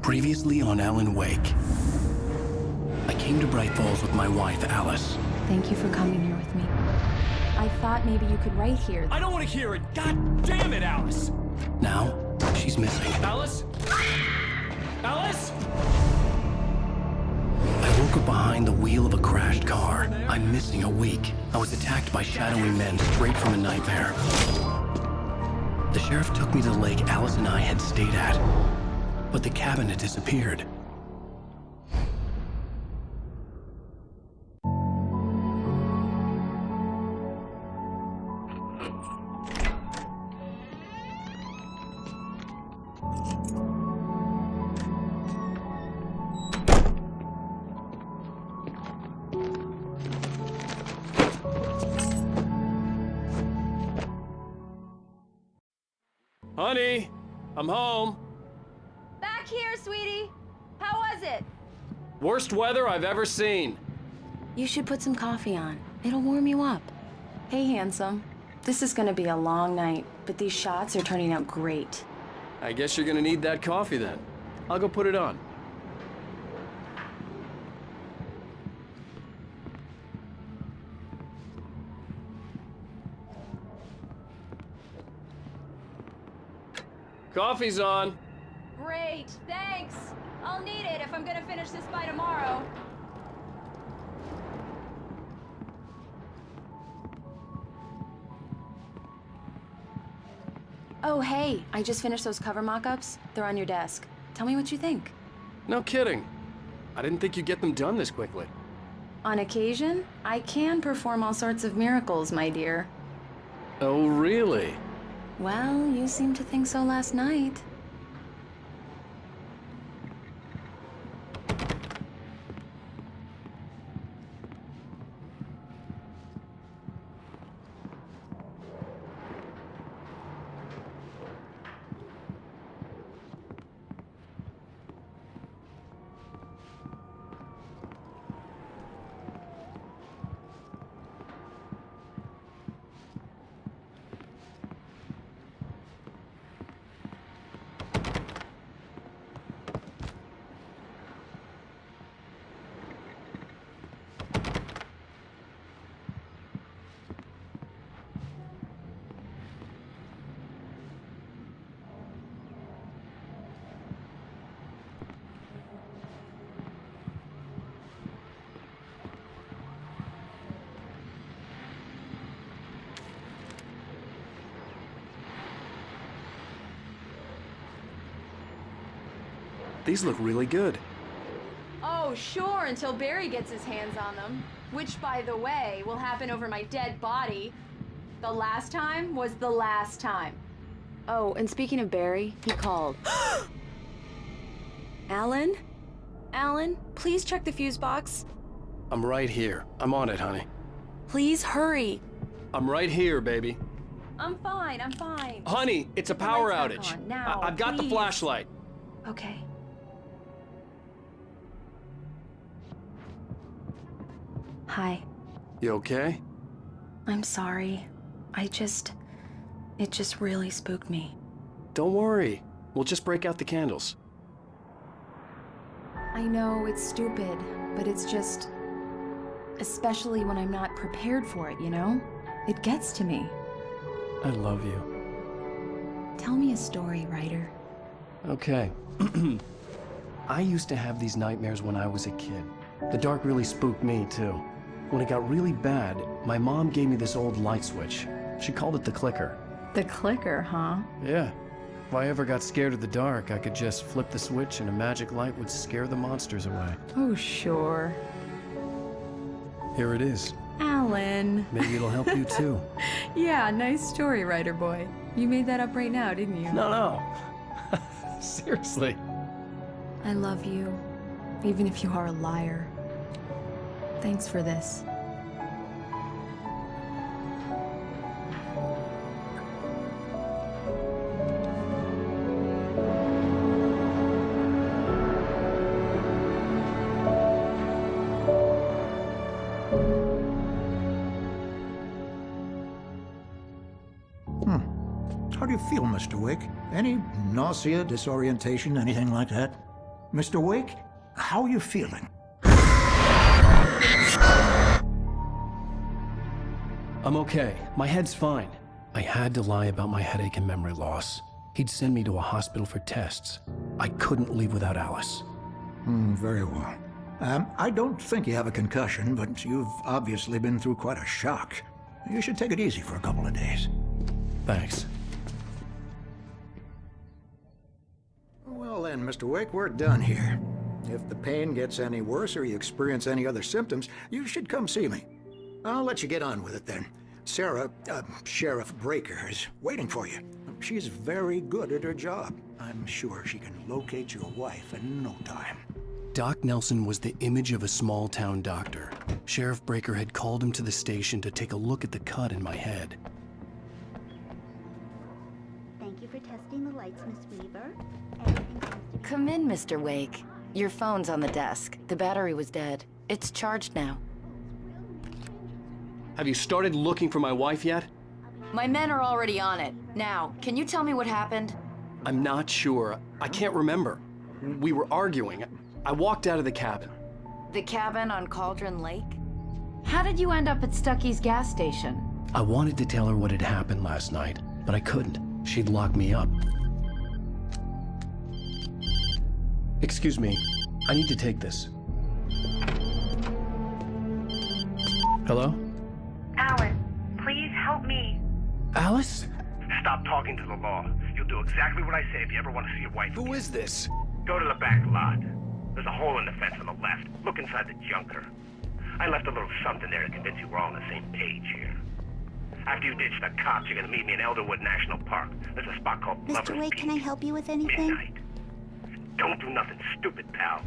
Previously on Alan Wake. I came to Bright Falls with my wife, Alice. Thank you for coming here with me. I thought maybe you could write here. I don't want to hear it! God damn it, Alice! Now, she's missing. Alice? Alice? I woke up behind the wheel of a crashed car. I'm missing a week. I was attacked by shadowy men straight from a nightmare. The sheriff took me to the lake Alice and I had stayed at, but the cabin had disappeared. Honey, I'm home. Back here, sweetie. How was it? Worst weather I've ever seen. You should put some coffee on. It'll warm you up. Hey, handsome. This is gonna be a long night, but these shots are turning out great. I guess you're gonna need that coffee then. I'll go put it on. Coffee's on. Great, thanks. I'll need it if I'm gonna finish this by tomorrow. Oh, hey, I just finished those cover mock-ups. They're on your desk. Tell me what you think. No kidding. I didn't think you'd get them done this quickly. On occasion, I can perform all sorts of miracles, my dear. Oh, really? Well, you seemed to think so last night. These look really good. Oh, sure, until Barry gets his hands on them. Which, by the way, will happen over my dead body. The last time was the last time. Oh, and speaking of Barry, he called. Alan? Alan, please check the fuse box. I'm right here. I'm on it, honey. Please hurry. I'm right here, baby. I'm fine, I'm fine. Honey, it's a The power light's back outage. on. Now, I've got the please. flashlight. Okay. Hi. You okay? I'm sorry. It just really spooked me. Don't worry. We'll just break out the candles. I know it's stupid, but it's just... Especially when I'm not prepared for it, you know? It gets to me. I love you. Tell me a story, writer. Okay. I used to have these nightmares when I was a kid. The dark really spooked me, too. When it got really bad, my mom gave me this old light switch. She called it the clicker. The clicker, huh? Yeah. If I ever got scared of the dark, I could just flip the switch and a magic light would scare the monsters away. Oh, sure. Here it is. Alan. Maybe it'll help you, too. Yeah, nice story, writer boy. You made that up right now, didn't you? No. Seriously. I love you, even if you are a liar. Thanks for this. How do you feel, Mr. Wake? Any nausea, disorientation, anything like that? Mr. Wake, how are you feeling? I'm okay. My head's fine. I had to lie about my headache and memory loss. He'd send me to a hospital for tests. I couldn't leave without Alice. Very well. I don't think you have a concussion, but you've obviously been through quite a shock. You should take it easy for a couple of days. Thanks. Well then, Mr. Wake, we're done here. If the pain gets any worse or you experience any other symptoms, you should come see me. I'll let you get on with it then. Sarah, Sheriff Breaker, is waiting for you. She's very good at her job. I'm sure she can locate your wife in no time. Doc Nelson was the image of a small-town doctor. Sheriff Breaker had called him to the station to take a look at the cut in my head. Thank you for testing the lights, Miss Weaver. Everything seems to be... Come in, Mr. Wake. Your phone's on the desk. The battery was dead. It's charged now. Have you started looking for my wife yet? My men are already on it. Now, can you tell me what happened? I'm not sure. I can't remember. We were arguing. I walked out of the cabin. The cabin on Cauldron Lake? How did you end up at Stucky's gas station? I wanted to tell her what had happened last night, but I couldn't. She'd lock me up. Excuse me. I need to take this. Hello? Alan, please help me. Alice? Stop talking to the law. You'll do exactly what I say if you ever want to see your wife. Who is this? Go to the back lot. There's a hole in the fence on the left. Look inside the junker. I left a little something there to convince you we're all on the same page here. After you ditch the cops, you're gonna meet me in Elderwood National Park. There's a spot called Lover's Mr. Wake, Peak. can I help you with anything? Midnight. Don't do nothing stupid, pal.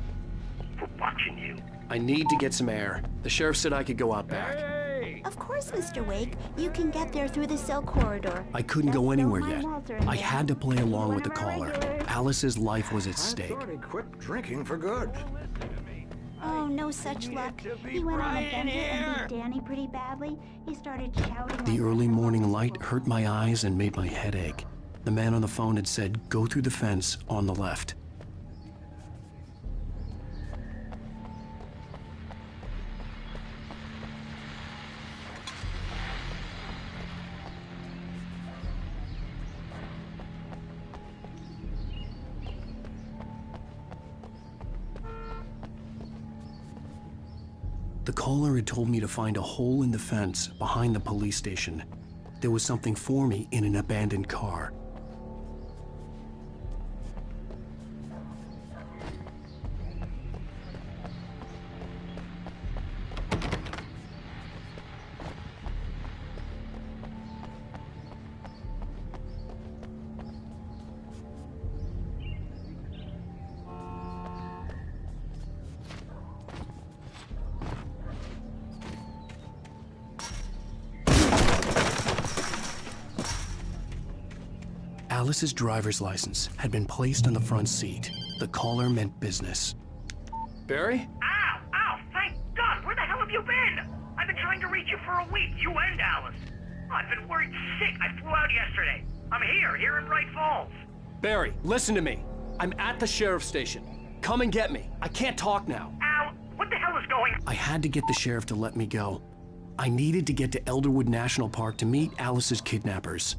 We're watching you. I need to get some air. The sheriff said I could go out back. Of course, Mr. Wake. You can get there through the cell corridor. I couldn't go Best anywhere don't mind yet. Walter in I there. had to play along with the One of our caller. regulars. Alice's life was at I stake. thought he quit drinking for good. Oh, no such luck. He went on a bender and beat Danny pretty badly. He started shouting. The like early that. morning light hurt my eyes and made my head ache. The man on the phone had said, go through the fence on the left. The caller had told me to find a hole in the fence behind the police station. There was something for me in an abandoned car. Alice's driver's license had been placed on the front seat. The caller meant business. Barry? Ow! Ow! Thank God! Where the hell have you been? I've been trying to reach you for a week, you and Alice. I've been worried sick. I flew out yesterday. I'm here in Bright Falls. Barry, listen to me. I'm at the sheriff's station. Come and get me. I can't talk now. Al, what the hell is going on? I had to get the sheriff to let me go. I needed to get to Elderwood National Park to meet Alice's kidnappers.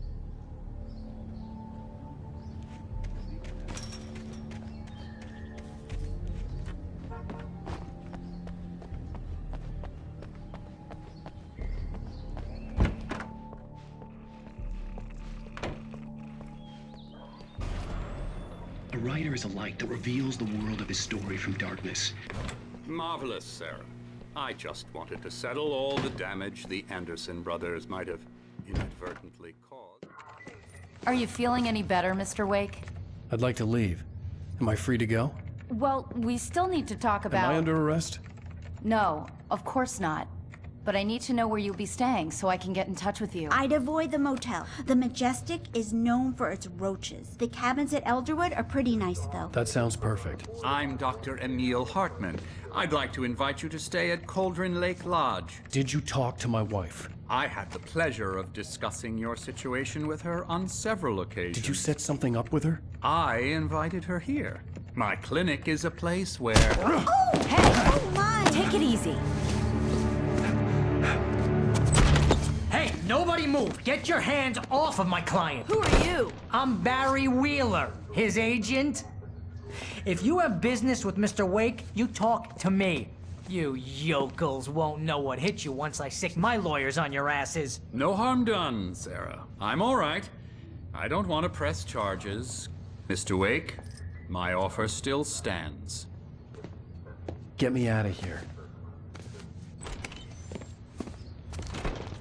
A writer is a light that reveals the world of his story from darkness. Marvelous, Sarah. I just wanted to settle all the damage the Anderson brothers might have inadvertently caused. Are you feeling any better, Mr. Wake? I'd like to leave. Am I free to go? Well, we still need to talk about... Am I under arrest? No, of course not. But I need to know where you'll be staying so I can get in touch with you. I'd avoid the motel. The Majestic is known for its roaches. The cabins at Elderwood are pretty nice, though. That sounds perfect. I'm Dr. Emil Hartman. I'd like to invite you to stay at Cauldron Lake Lodge. Did you talk to my wife? I had the pleasure of discussing your situation with her on several occasions. Did you set something up with her? I invited her here. My clinic is a place where... Oh, hey! Oh, my! Take it easy. Hey, nobody move! Get your hands off of my client! Who are you? I'm Barry Wheeler, his agent. If you have business with Mr. Wake, you talk to me. You yokels won't know what hit you once I sick my lawyers on your asses. No harm done, Sarah. I'm all right. I don't want to press charges. Mr. Wake, my offer still stands. Get me out of here.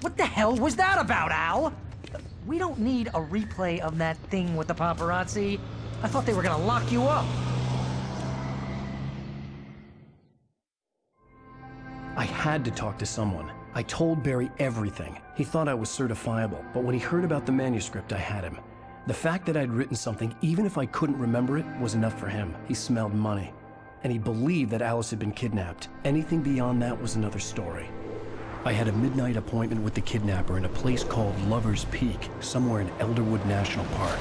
What the hell was that about, Al? We don't need a replay of that thing with the paparazzi. I thought they were gonna lock you up. I had to talk to someone. I told Barry everything. He thought I was certifiable, but when he heard about the manuscript, I had him. The fact that I'd written something, even if I couldn't remember it, was enough for him. He smelled money. And he believed that Alice had been kidnapped. Anything beyond that was another story. I had a midnight appointment with the kidnapper in a place called Lover's Peak, somewhere in Elderwood National Park.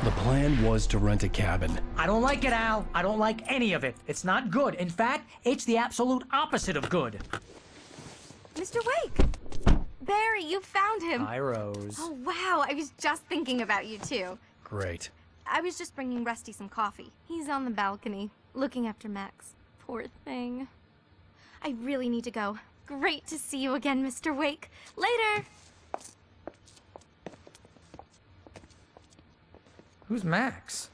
The plan was to rent a cabin. I don't like it, Al. I don't like any of it. It's not good. In fact, it's the absolute opposite of good. Mr. Wake! Barry, you found him. Hi, Rose. Oh, wow. I was just thinking about you, too. Great. I was just bringing Rusty some coffee. He's on the balcony, looking after Max. Poor thing. I really need to go. Great to see you again, Mr. Wake. Later! Who's Max?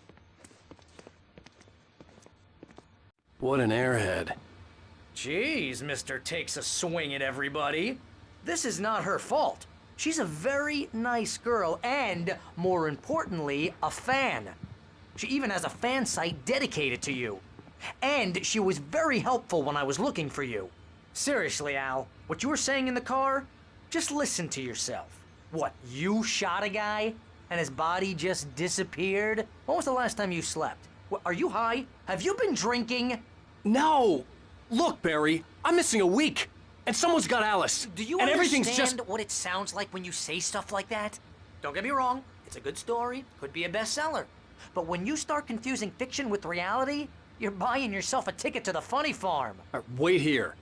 What an airhead. Jeez, Mr. Takes a swing at everybody. This is not her fault. She's a very nice girl and, more importantly, a fan. She even has a fan site dedicated to you. And she was very helpful when I was looking for you. Seriously, Al, what you were saying in the car, just listen to yourself. What, you shot a guy and his body just disappeared? When was the last time you slept? What, are you high? Have you been drinking? No! Look, Barry, I'm missing a week. And someone's got Alice. Do you and understand everything's just... what it sounds like when you say stuff like that? Don't get me wrong, it's a good story, could be a bestseller. But when you start confusing fiction with reality, you're buying yourself a ticket to the funny farm. Wait here.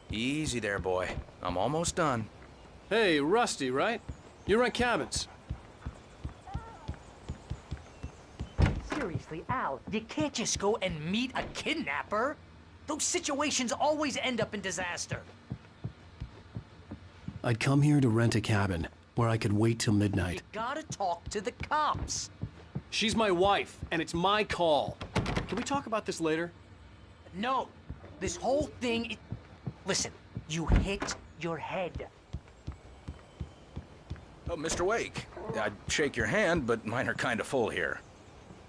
Easy there, boy. I'm almost done. Hey, Rusty, right? You rent cabins. Seriously, Al, you can't just go and meet a kidnapper. Those situations always end up in disaster. I'd come here to rent a cabin where I could wait till midnight. You gotta talk to the cops. She's my wife, and it's my call. Can we talk about this later? No, this whole thing... Listen, you hit your head. Oh, Mr. Wake, I'd shake your hand, but mine are kind of full here.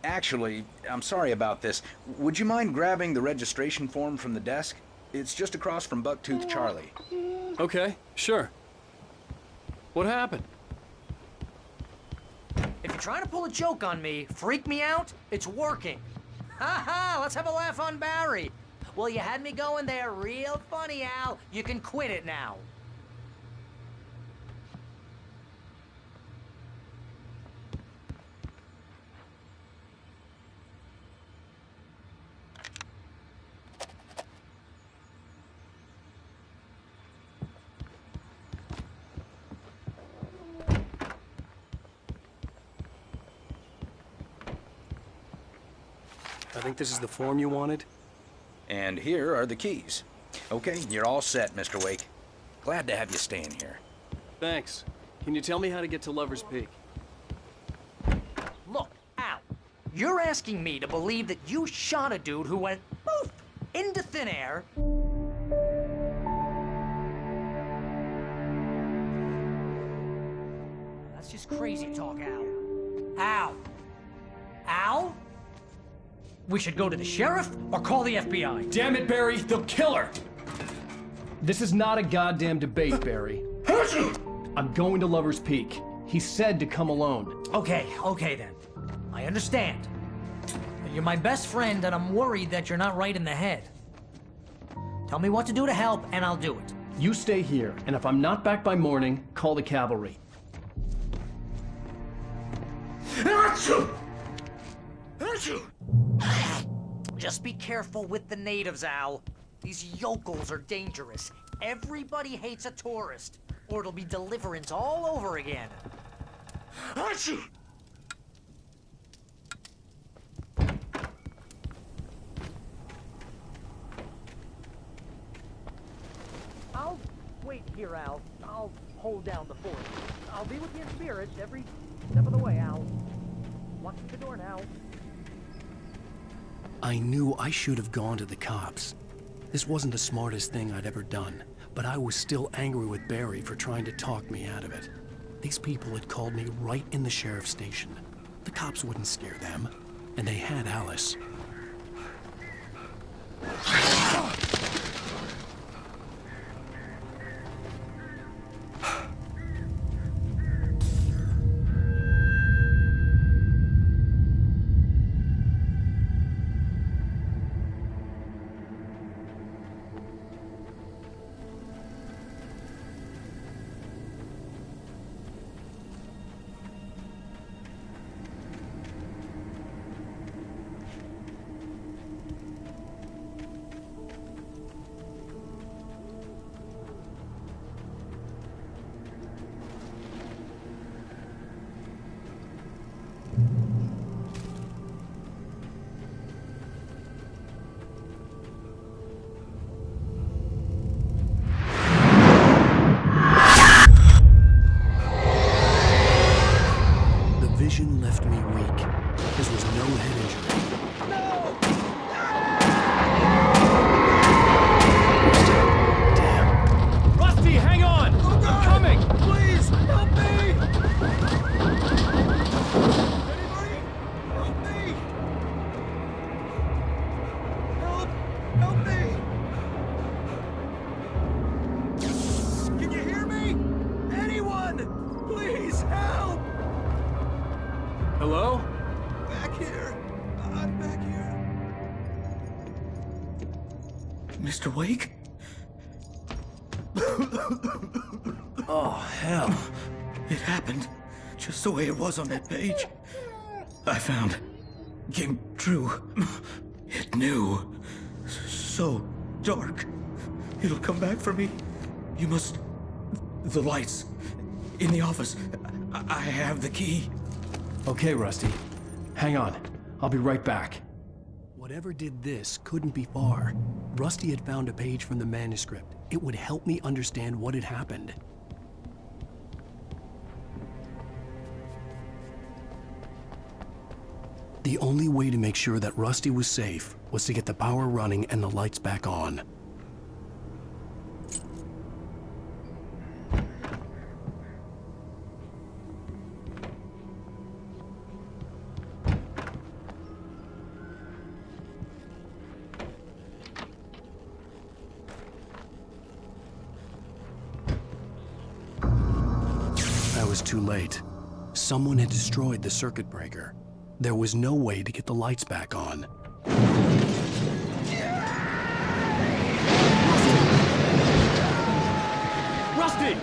Actually, I'm sorry about this. Would you mind grabbing the registration form from the desk? It's just across from Bucktooth Charlie. Okay, sure. What happened? If you're trying to pull a joke on me, freak me out, it's working. Ha ha, let's have a laugh on Barry. Well, you had me going there real funny, Al. You can quit it now. I think this is the form you wanted. And here are the keys. Okay, you're all set, Mr. Wake. Glad to have you staying here. Thanks. Can you tell me how to get to Lover's Peak? Look, Al, you're asking me to believe that you shot a dude who went poof into thin air. That's just crazy talk, Al. Al? Al? We should go to the sheriff or call the FBI. Damn it, Barry, they'll kill her! This is not a goddamn debate, Barry. I'm going to Lover's Peak. He said to come alone. Okay then. I understand. You're my best friend, and I'm worried that you're not right in the head. Tell me what to do to help, and I'll do it. You stay here, and if I'm not back by morning, call the cavalry. Achoo! Achoo! Just be careful with the natives, Al. These yokels are dangerous. Everybody hates a tourist, or it'll be deliverance all over again. Achoo! I'll wait here, Al. I'll hold down the fort. I'll be with you in spirit every step of the way, Al. Watch the door now. I knew I should have gone to the cops. This wasn't the smartest thing I'd ever done, but I was still angry with Barry for trying to talk me out of it. These people had called me right in the sheriff's station. The cops wouldn't scare them, and they had Alice. Vision left me weak. There was no head injury. Damn. Rusty, hang on! Oh, I'm coming! Please, help me! Anybody? Help me! Help me! Can you hear me? Anyone! Please, help! Hello? Back here. I'm back here. Mr. Wake? Oh, hell. It happened just the way it was on that page. I found. Came true. It knew. So dark. It'll come back for me. You must... The lights. In the office. I have the key. Okay, Rusty. Hang on. I'll be right back. Whatever did this couldn't be far. Rusty had found a page from the manuscript. It would help me understand what had happened. The only way to make sure that Rusty was safe was to get the power running and the lights back on. I was too late. Someone had destroyed the circuit breaker. There was no way to get the lights back on. Rusty!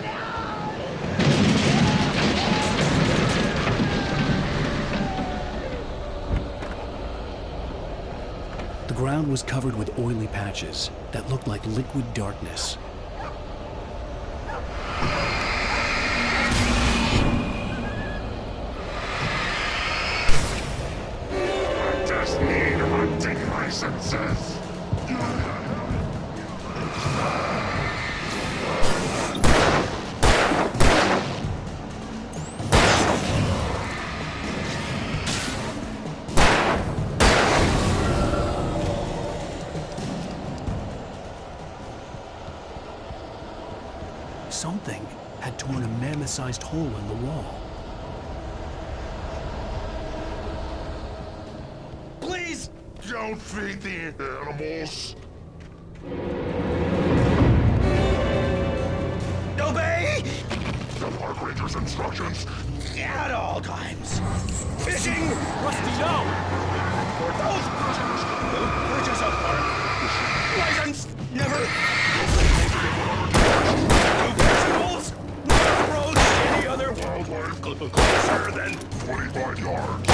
The ground was covered with oily patches that looked like liquid darkness. Senses. Something had torn a mammoth-sized hole in the wall. Please! Don't feed the animals! Obey! The Park Ranger's instructions! At all times. Fishing! Rusty, no! For those bridges apart. License never. No vegetables. No approach any other wildlife closer than 45 yards.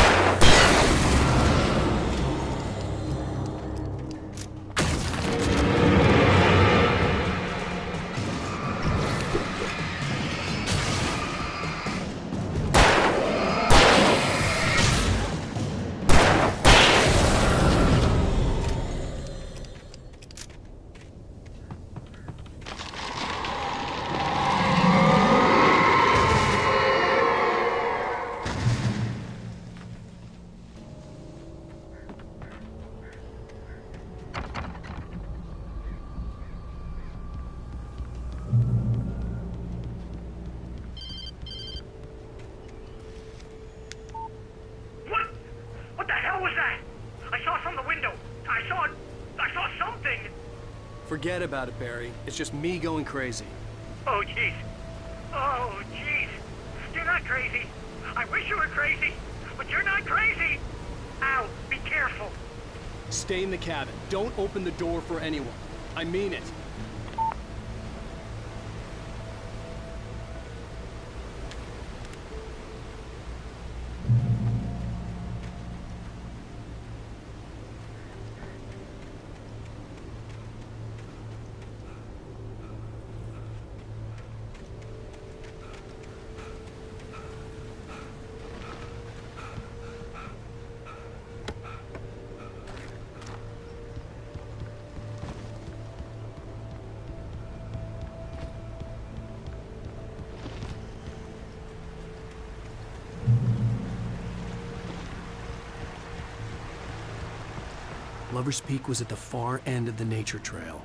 What the hell was that? I saw from the window. I saw something. Forget about it, Barry. It's just me going crazy. Oh, jeez. Oh, jeez. You're not crazy. I wish you were crazy, but you're not crazy. Ow, be careful. Stay in the cabin. Don't open the door for anyone. I mean it. Lover's Peak was at the far end of the nature trail.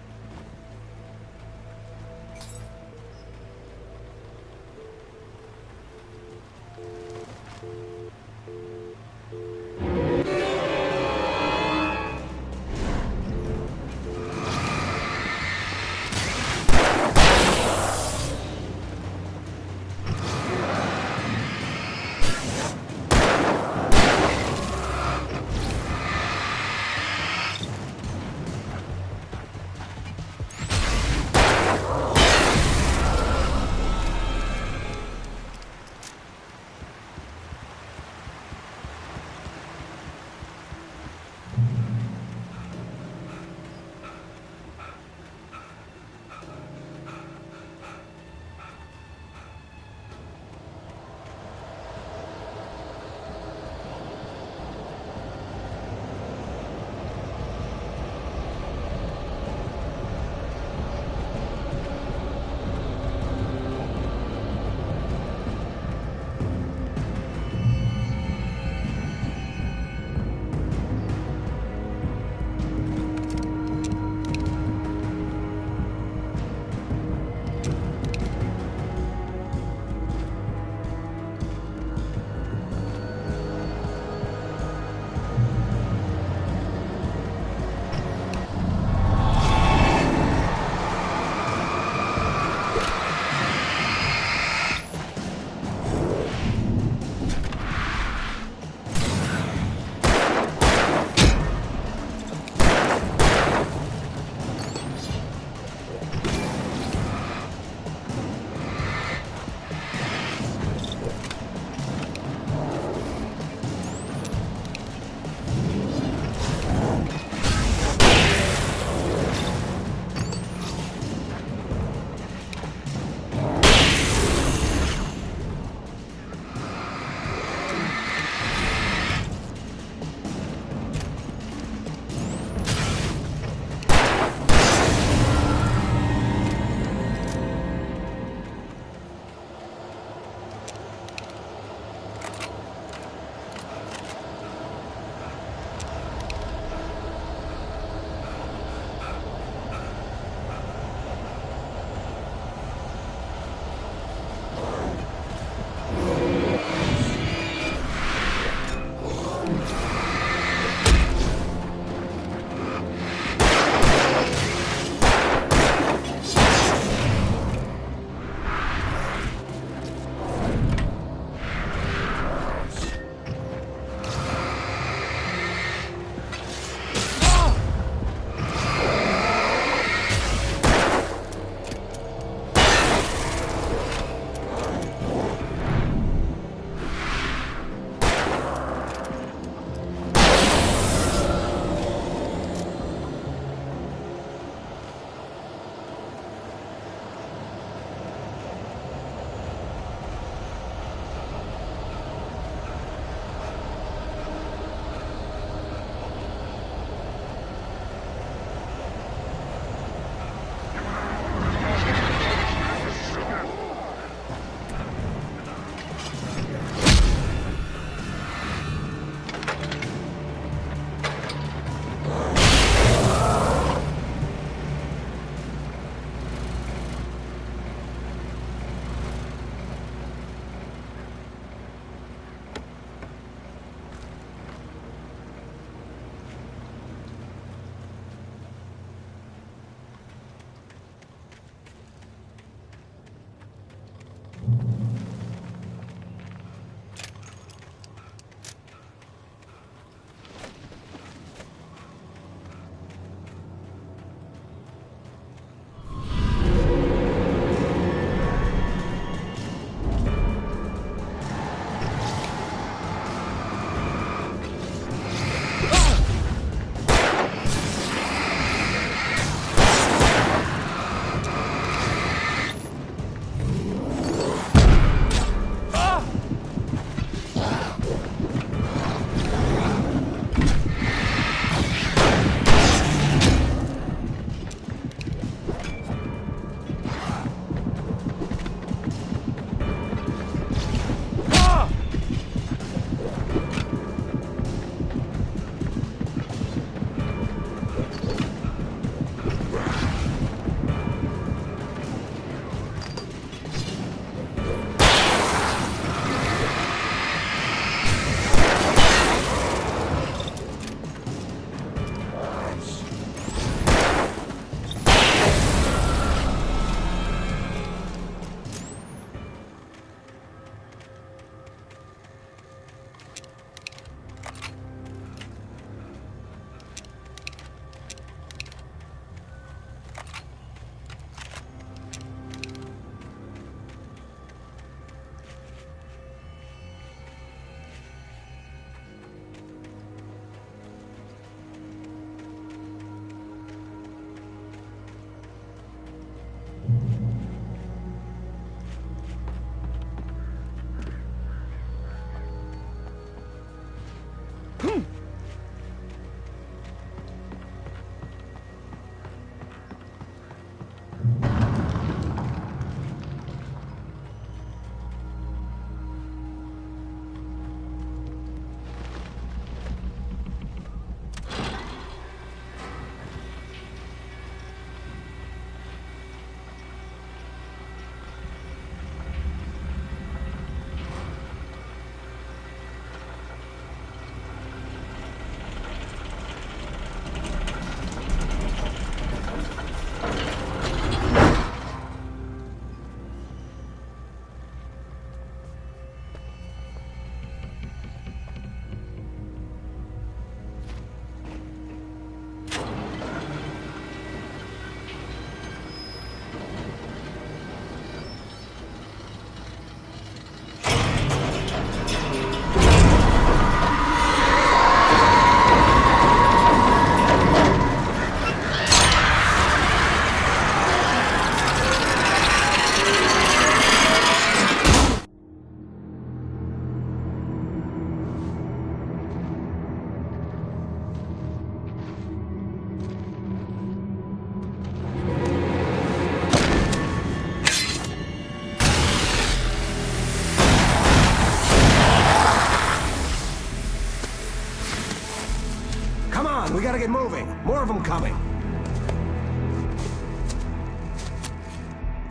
We gotta get moving. More of them coming.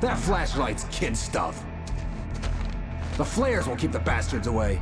That flashlight's kid stuff. The flares will keep the bastards away.